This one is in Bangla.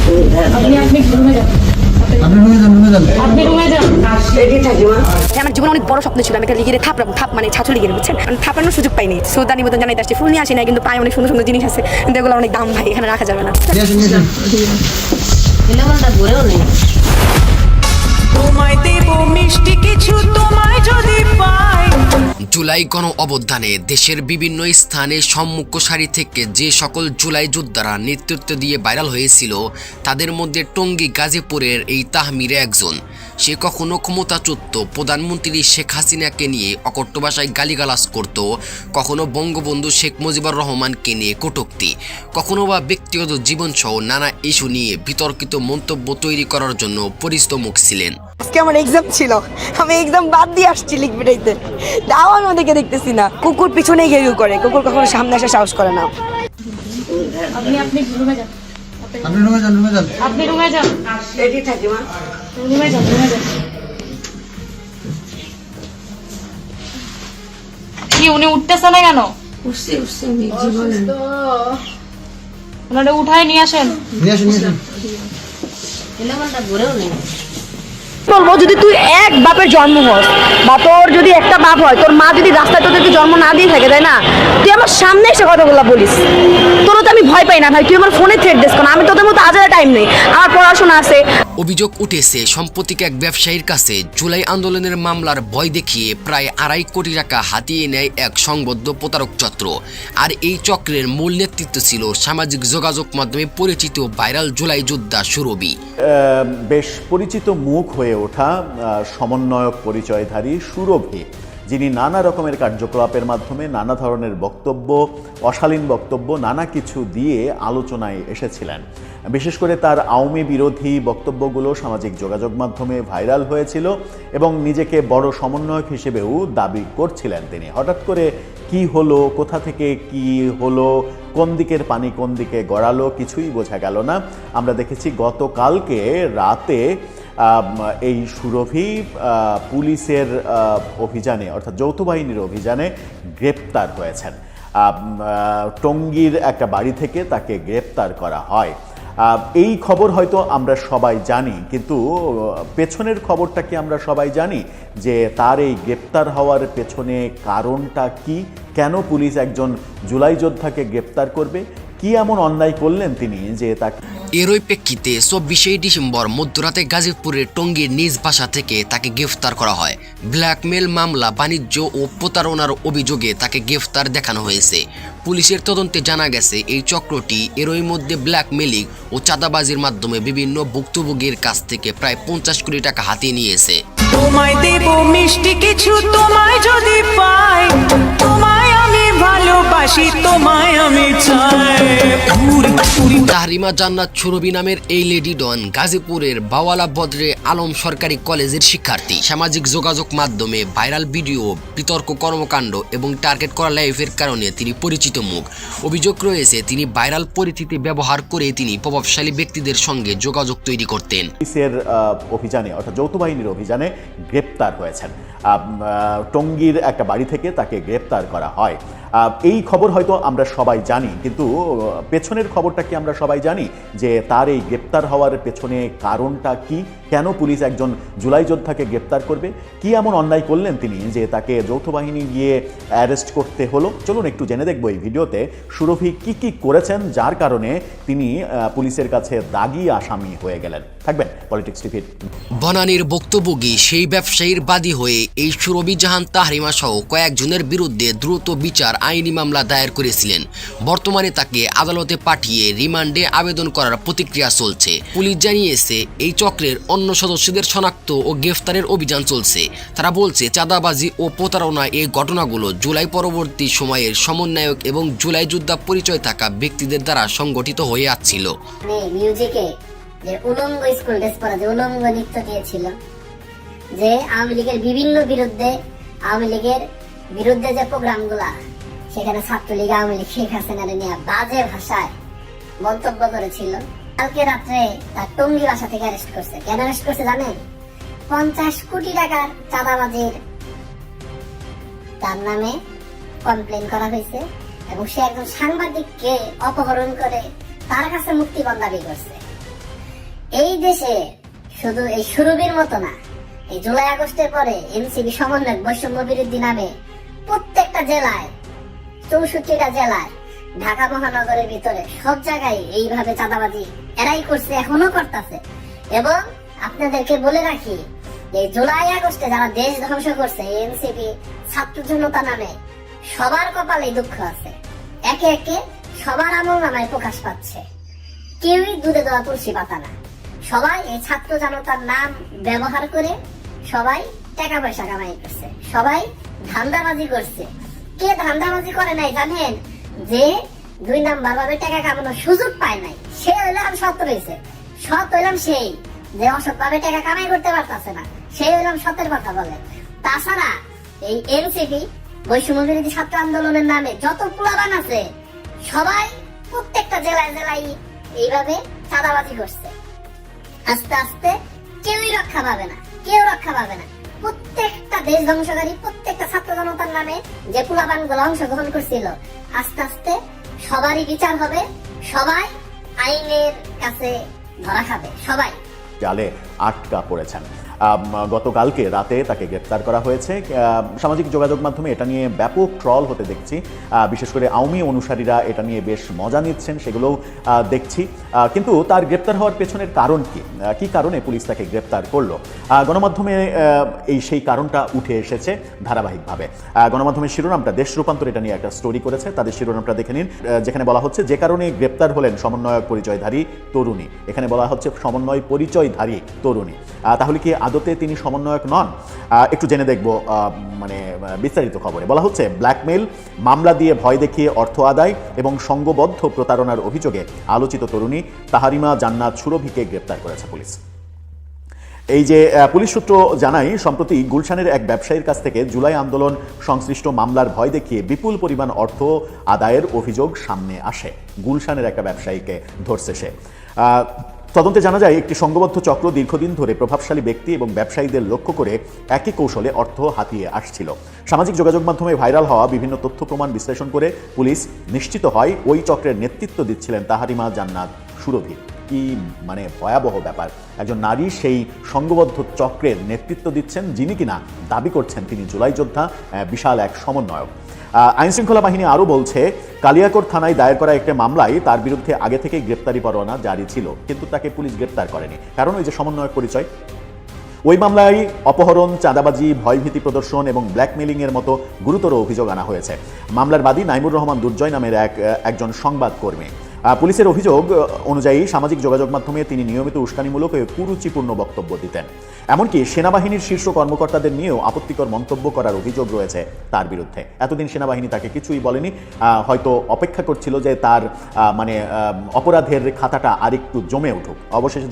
আমার জীবনে অনেক বড় স্বপ্ন ছিল আমি একটা লিগের থাপড়াবো, থাপ মানে ছাত্র লিগের, বুঝছেন? থাপানোর সুযোগ পাইনি। শ্রদ্ধা নিবেদন জানাইতে আসছি, ফুল নিয়ে আসি না, কিন্তু পায়ে অনেক সুন্দর সুন্দর জিনিস আছে, কিন্তু এগুলো অনেক দাম ভাই, এখানে রাখা যাবে না। জুলাই গণ অভ্যুত্থানে দেশের বিভিন্ন স্থানে সম্মুখ সারি থেকে যে সকল জুলাই যোদ্ধারা নেতৃত্ব দিয়ে ভাইরাল হয়েছিল, তাদের মধ্যে টঙ্গী গাজীপুরের এই তাহমির একজন। সে কখনো ক্ষমতাচ্যুত প্রধানমন্ত্রী শেখ হাসিনাকে নিয়ে অকট্য ভাষায় গালিগালাজ করত, কখনো বঙ্গবন্ধু শেখ মুজিবুর রহমানকে নিয়ে কটূক্তি, কখনো বা ব্যক্তিগত জীবনসহ নানা ইস্যু নিয়ে বিতর্কিত মন্তব্য তৈরি করার জন্য পরিশ্রমক ছিলেন। আজকে আমার এক্সাম ছিল, আমি এক্সাম বাদ দিয়ে আসছি লিখবিটাইতে, তাও আমি ওদেরকে দেখতেছি না। কুকুর পিছনে ঘেউ করে, কুকুর কখনো সামনে আসা সাহস করে না। আপনি রুমে যান, আপনি রুমে যান, রেডি থাকি মা, রুমে যান। কি উনি উঠতেছে না কেন? ওনারে উঠায় নিয়ে আসেন। বলবো, যদি তুই এক বাপের জন্ম হস বা তোর যদি একটা বাপ হয়, তোর মা যদি রাস্তায় তোদেরকে জন্ম না দিয়ে থাকে, তাই না, তুই আমার সামনে এসে কথাগুলো বলিস, তোরও তো আমি ভয় পাই না ভাই। তুই আমার ফোনে থ্রেট দিস কেন? আমি তোদের মতো আজারে টাইম নেই, আমার পড়াশোনা আছে। অভিযোগ উঠেছে সম্প্রতিক এক ব্যবসায়ীর কাছে জুলাই আন্দোলনের মামলার ভয় দেখিয়ে প্রায় 2.5 কোটি টাকা হাতিয়ে নেয় এক সংবদ্ধ প্রতারক চক্র। আর এই চক্রের মূল নেতৃত্ব ছিল সামাজিক যোগাযোগ মাধ্যমে পরিচিত ভাইরাল জুলাই যোদ্ধা সুরভি। বেশ পরিচিত মুখ হয়ে ওঠা সমন্বয়ক পরিচয়ধারী সুরভি, যিনি নানা রকমের কার্যকলাপের মাধ্যমে নানা ধরনের বক্তব্য, অশালীন বক্তব্য, নানা কিছু দিয়ে আলোচনায় এসেছিলেন। বিশেষ করে তার আওয়ামী বিরোধী বক্তব্যগুলো সামাজিক যোগাযোগ মাধ্যমে ভাইরাল হয়েছিল এবং নিজেকে বড় সমন্বয়ক হিসেবেও দাবি করছিলেন তিনি। হঠাৎ করে কি হলো, কোথা থেকে কি হলো, কোন দিকের পানি কোন দিকে গড়ালো, কিছুই বোঝা গেল না। আমরা দেখেছি গতকালকে রাতে এই সুরভি পুলিশের অভিযানে, অর্থাৎ যৌথ বাহিনীর অভিযানে গ্রেপ্তার হয়েছেন। টঙ্গীর একটা বাড়ি থেকে তাকে গ্রেপ্তার করা হয়। এই খবর হয়তো আমরা সবাই জানি, কিন্তু পেছনের খবরটা কি আমরা সবাই জানি যে তার এই গ্রেপ্তার হওয়ার পেছনে কারণটা কি? কেন পুলিশ একজন জুলাই যোদ্ধাকে গ্রেপ্তার করবে? কি এমন অন্যায় করলেন তিনি যে তাকে? এরই প্রেক্ষিতে 24 ডিসেম্বর মধ্যরাতে গাজীপুরের টঙ্গীর নিজ বাসা থেকে তাকে গ্রেফতার করা হয়। ব্ল্যাকমেল মামলা, বাণিজ্য ও প্রতারণার অভিযোগে তাকে গ্রেফতার দেখানো হয়েছে। পুলিশের তদন্তে জানা গেছে এই চক্রটি এরই মধ্যে ব্ল্যাকমেলিং ও চাঁদাবাজির মাধ্যমে বিভিন্ন ভুক্তভোগীর কাছ থেকে প্রায় 50 কোটি টাকা হাতিয়ে নিয়েছে। তোমায় দেব মিষ্টি কিছু, তোমায় যদি পাই, তোমায় আমি ভালোবাসি, তোমায় আমি চাই। তাহরিমা জান্নাত সুরভি নামের এই লেডি ডন গাজীপুরের বাওয়ালা বদরে আলম সরকারি কলেজের শিক্ষার্থী। সামাজিক যোগাযোগ মাধ্যমে ভাইরাল ভিডিও, বিতর্ক কর্মকাণ্ড এবং টার্গেট করা লাইভের কারণে তিনি পরিচিত মুখ। অভিযোগ রয়েছে তিনি ভাইরাল পরিচিতি ব্যবহার করে তিনি প্রভাবশালী ব্যক্তিদের সঙ্গে যোগাযোগ তৈরি করতেন। পুলিশের অভিযানে, অর্থাৎ যৌথ বাহিনীর অভিযানে গ্রেপ্তার হয়েছেন। টঙ্গীর একটা বাড়ি থেকে তাকে গ্রেপ্তার করা হয়। এই খবর হয়তো আমরা সবাই জানি, কিন্তু পেছনের খবরটা কি আমরা সবাই জানি যে তার এই গ্রেপ্তার হওয়ার পেছনে কারণটা কি? কেন পুলিশ একজন জুলাই যোদ্ধাকে গ্রেপ্তার করবে? কি এমন অন্যায় করলেন তিনি যে তাকে যৌথ বাহিনী গিয়ে অ্যারেস্ট করতে হলো? চলুন একটু জেনে দেখবো এই ভিডিওতে সুরভি কি কি করেছেন যার কারণে তিনি পুলিশের কাছে দাগি আসামি হয়ে গেলেন। থাকবেন পলিটিক্স টিভির। বনানীর ভুক্তভোগী সেই ব্যবসায়ীর বাদী হয়ে এই সুরভি জাহান তাহরিমা সহ কয়েকজনের বিরুদ্ধে দ্রুত বিচার আইনি মামলা দায়ের করেছিলেন। বর্তমানে তাকে আদালতে পাঠিয়ে রিমান্ডে আবেদন করার প্রতিক্রিয়া চলছে। পুলিশ জানিয়েছে এই চক্রের অন্য সদস্যদের শনাক্ত ও গ্রেফতারের অভিযান চলছে। তারা বলছে চাঁদাবাজি ও প্রতারণা এই ঘটনাগুলো জুলাই পরবর্তী সময়ের সমন্বয়ক এবং জুলাই যোদ্ধা পরিচয় থাকা ব্যক্তিদের দ্বারা সংগঠিত হয়ে আসছিল। মিউজিকে যে উলঙ্গ স্কুল ড্রেস পরা, যে উলঙ্গ নৃত্য দিয়েছিল, যে আওয়ামী লীগের বিভিন্ন বিরুদ্ধে, আওয়ামী লীগের বিরুদ্ধে যে প্রোগ্রামগুলা, সেখানে ছাত্রলীগ, আওয়ামী লীগ, শেখ হাসিনার নিয়ে বাজে ভাষায় মন্তব্য করেছিল। কালকে রাত্রে তার টঙ্গী বাসা থেকে অ্যারেস্ট করছে। কেন অ্যারেস্ট করছে জানেন? 50 কোটি টাকার চাঁদাবাজির তার নামে কমপ্লেন করা হয়েছে এবং সে একজন সাংবাদিককে অপহরণ করে তার কাছে মুক্তিপণ দাবি করছে। এই দেশে শুধু এই সুরভির মতো না, এই জুলাই আগস্টের পরে এনসিপি সমন্বয়ক বৈষম্য বিরোধী নামে প্রত্যেকটা জেলায়, 64টা জেলায়, ঢাকা মহানগরের ভিতরে সব জায়গায় এইভাবে চাঁদাবাজি এরাই করছে, এখনো করতেছে। এবং আপনাদেরকে বলে রাখি, এই জুলাই আগস্টে যারা দেশ ধ্বংস করছে এনসিপি ছাত্র জনতা নামে, সবার কপালে দুঃখ আছে। একে একে সবার আমল নামায় প্রকাশ পাচ্ছে। কেউই দুধে দেওয়া তুলসী পাতা না। সবাই এই ছাত্র জনতার নাম ব্যবহার করে সবাই টাকা পয়সা কামাই করছে, সবাই ধান্দাবাজি করছে। কে ধান্দাবাজি করে নাই জানেন? যে 2 নাম্বার ভাবে টাকা কামানোর সুযোগ পায় নাই, সে হইলাম সৎ রয়েছে। সৎ হইলাম সেই যে অসৎ ভাবে টাকা কামাই করতে পারতেছে না, সেই হইলাম সতের কথা বলে। তাছাড়া এই এনসিপি বৈষম্য বিরোধী ছাত্র আন্দোলনের নামে যত পোলাবান আছে, সবাই প্রত্যেকটা জেলায় জেলায় এইভাবে চাঁদাবাজি করছে। আস্তে আস্তে কেউই রক্ষা পাবে না, কেউ রক্ষা পাবে না। প্রত্যেকটা দেশ ধ্বংসকারী, প্রত্যেকটা ছাত্র জনতার নামে যে পোলাপান গুলো অংশগ্রহণ করছিল, আস্তে আস্তে সবারই বিচার হবে, সবাই আইনের কাছে ধরা খাবে, সবাই। জালে আটকা পড়েছেন। গতকালকে রাতে তাকে গ্রেপ্তার করা হয়েছে। সামাজিক যোগাযোগ মাধ্যমে এটা নিয়ে ব্যাপক ট্রল হতে দেখছি, বিশেষ করে আওয়ামী অনুসারীরা এটা নিয়ে বেশ মজা নিচ্ছেন, সেগুলোও দেখছি। কিন্তু তার গ্রেপ্তার হওয়ার পেছনের কারণ কি কারণে পুলিশ তাকে গ্রেপ্তার করলো? গণমাধ্যমে সেই কারণটা উঠে এসেছে ধারাবাহিকভাবে। গণমাধ্যমের শিরোনামটা দেশ রূপান্তর এটা নিয়ে একটা স্টোরি করেছে, তাদের শিরোনামটা দেখে নিন, যেখানে বলা হচ্ছে যে কারণে গ্রেপ্তার হলেন সমন্বয়ক পরিচয়ধারী তরুণী। এখানে বলা হচ্ছে সমন্বয় পরিচয়ধারী তরুণী। তাহলে কি আদতে তিনি সমন্বয়ক নন? একটু জেনে দেখব মানে বিস্তারিত খবরে। বলা হচ্ছে ব্ল্যাকমেইল, মামলা দিয়ে ভয় দেখিয়ে অর্থ আদায় এবং সংঘবদ্ধ প্রতারণার অভিযোগে আলোচিত তরুণী তাহারিমা জান্নাত সুরভিকে গ্রেপ্তার করেছে পুলিশ। এই যে পুলিশ সূত্র জানায়, সম্প্রতি গুলশানের এক ব্যবসায়ীর কাছ থেকে জুলাই আন্দোলন সংশ্লিষ্ট মামলার ভয় দেখিয়ে বিপুল পরিমাণ অর্থ আদায়ের অভিযোগ সামনে আসে। গুলশানের একটা ব্যবসায়ীকে ধরছে সে। তদন্তে জানা যায় একটি সংঘবদ্ধ চক্র দীর্ঘদিন ধরে প্রভাবশালী ব্যক্তি এবং ব্যবসায়ীদের লক্ষ্য করে একই কৌশলে অর্থ হাতিয়ে আসছিল। সামাজিক যোগাযোগ মাধ্যমে ভাইরাল হওয়া বিভিন্ন তথ্য প্রমাণ বিশ্লেষণ করে পুলিশ নিশ্চিত হয় ওই চক্রের নেতৃত্ব দিচ্ছিলেন তাহারিমা জান্নাত সুরভি। কি মানে ভয়াবহ ব্যাপার! একজন নারী সেই সংঘবদ্ধ চক্রের নেতৃত্ব দিচ্ছেন, যিনি কিনা দাবি করছেন তিনি জুলাই যোদ্ধা, বিশাল এক সমন্বয়ক। আইনশৃঙ্খলা বাহিনী আরও বলছে, কালিয়াকৈর থানায় দায়ের করা একটা মামলায় তার বিরুদ্ধে আগে থেকেই গ্রেপ্তারি পরোয়ানা জারি ছিল, কিন্তু তাকে পুলিশ গ্রেপ্তার করেনি, কারণ ওই যে সমন্বয়ক পরিচয়। ওই মামলায় অপহরণ, চাঁদাবাজি, ভয়ভীতি প্রদর্শন এবং ব্ল্যাকমেইলিংয়ের মতো গুরুতর অভিযোগ আনা হয়েছে। মামলার বাদী নাইমুর রহমান দুর্জয় নামের একজন সংবাদকর্মী। পুলিশের অভিযোগ অনুযায়ী সামাজিক যোগাযোগ মাধ্যমে তিনি নিয়মিত উস্কানিমূলক ও কুরুচিপূর্ণ বক্তব্য দিতেন। এমনকি সেনাবাহিনীর শীর্ষ কর্মকর্তাদের নিয়েও আপত্তিকর মন্তব্য করার অভিযোগ রয়েছে তার বিরুদ্ধে। এতদিন সেনাবাহিনী তাকে কিছুই বলেনি, হয়তো অপেক্ষা করছিল যে তার মানে অপরাধের খাতাটা আরেকটু জমে উঠুক। অবশেষে